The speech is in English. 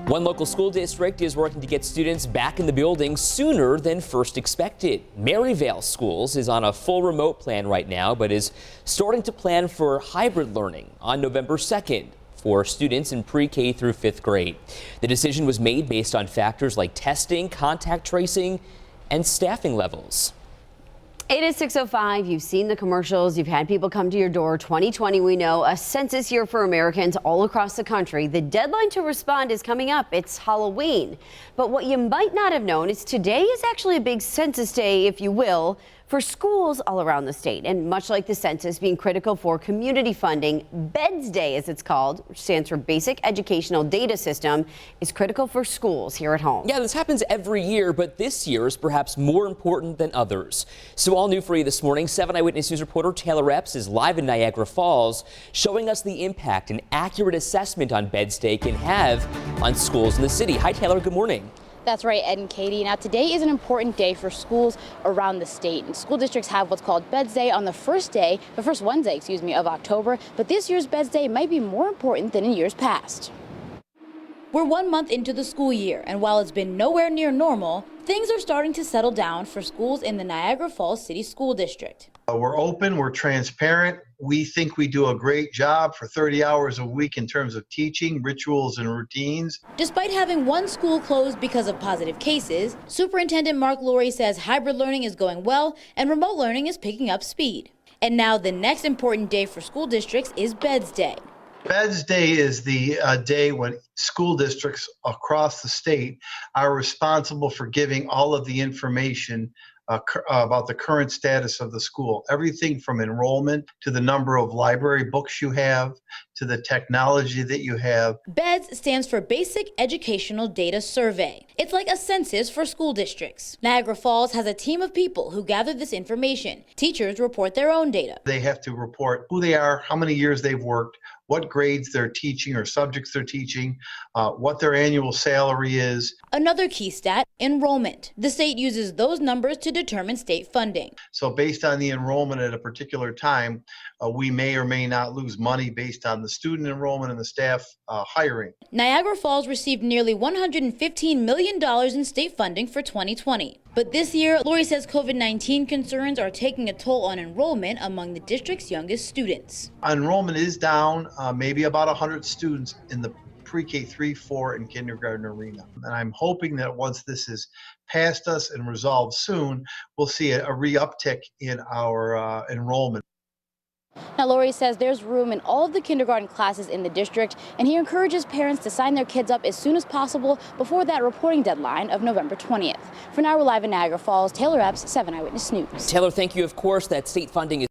One local school district is working to get students back in the building sooner than first expected. Maryvale Schools is on a full remote plan right now, but is starting to plan for hybrid learning on November 2nd for students in pre-K through 5th grade. The decision was made based on factors like testing, contact tracing, and staffing levels. It is 6:05. You've seen the commercials. You've had people come to your door. 2020, we know, a census year for Americans all across the country. The deadline to respond is coming up. It's Halloween. But what you might not have known is today is actually a big census day, if you will, for schools all around the state. And much like the census being critical for community funding, BEDS Day, as it's called, which stands for Basic Educational Data System, is critical for schools here at home. Yeah, this happens every year, but this year is perhaps more important than others. So all new for you this morning, 7 Eyewitness News reporter Taylor Epps is live in Niagara Falls, showing us the impact an accurate assessment on BEDS Day can have on schools in the city. Hi, Taylor. Good morning. That's right, Ed and Katie. Now, today is an important day for schools around the state. And school districts have what's called BEDS Day on the first Wednesday, of October. But this year's BEDS Day might be more important than in years past. We're 1 month into the school year, and while it's been nowhere near normal, things are starting to settle down for schools in the Niagara Falls City School District. We're open, we're transparent. We think we do a great job for 30 hours a week in terms of teaching, rituals, and routines. Despite having one school closed because of positive cases, Superintendent Mark Laurie says hybrid learning is going well and remote learning is picking up speed. And now the next important day for school districts is BEDS Day. BEDS Day is the day when school districts across the state are responsible for giving all of the information about the current status of the school. Everything from enrollment to the number of library books you have to the technology that you have. BEDS stands for Basic Educational Data Survey. It's like a census for school districts. Niagara Falls has a team of people who gather this information. Teachers report their own data. They have to report who they are, how many years they've worked, what grades they're teaching or subjects they're teaching, what their annual salary is. Another key stat, enrollment. The state uses those numbers to determine state funding. So based on the enrollment at a particular time, we may or may not lose money based on the student enrollment and the staff hiring. Niagara Falls received nearly $115 million in state funding for 2020. But this year, Laurie says COVID-19 concerns are taking a toll on enrollment among the district's youngest students. Enrollment is down, maybe about 100 students in the pre-K 3, 4, and kindergarten arena. And I'm hoping that once this is past us and resolved soon, we'll see a re-uptick in our enrollment. Now, Laurie says there's room in all of the kindergarten classes in the district, and he encourages parents to sign their kids up as soon as possible before that reporting deadline of November 20th. For now, we're live in Niagara Falls. Taylor Epps, 7 Eyewitness News. Taylor, thank you. Of course, that state funding is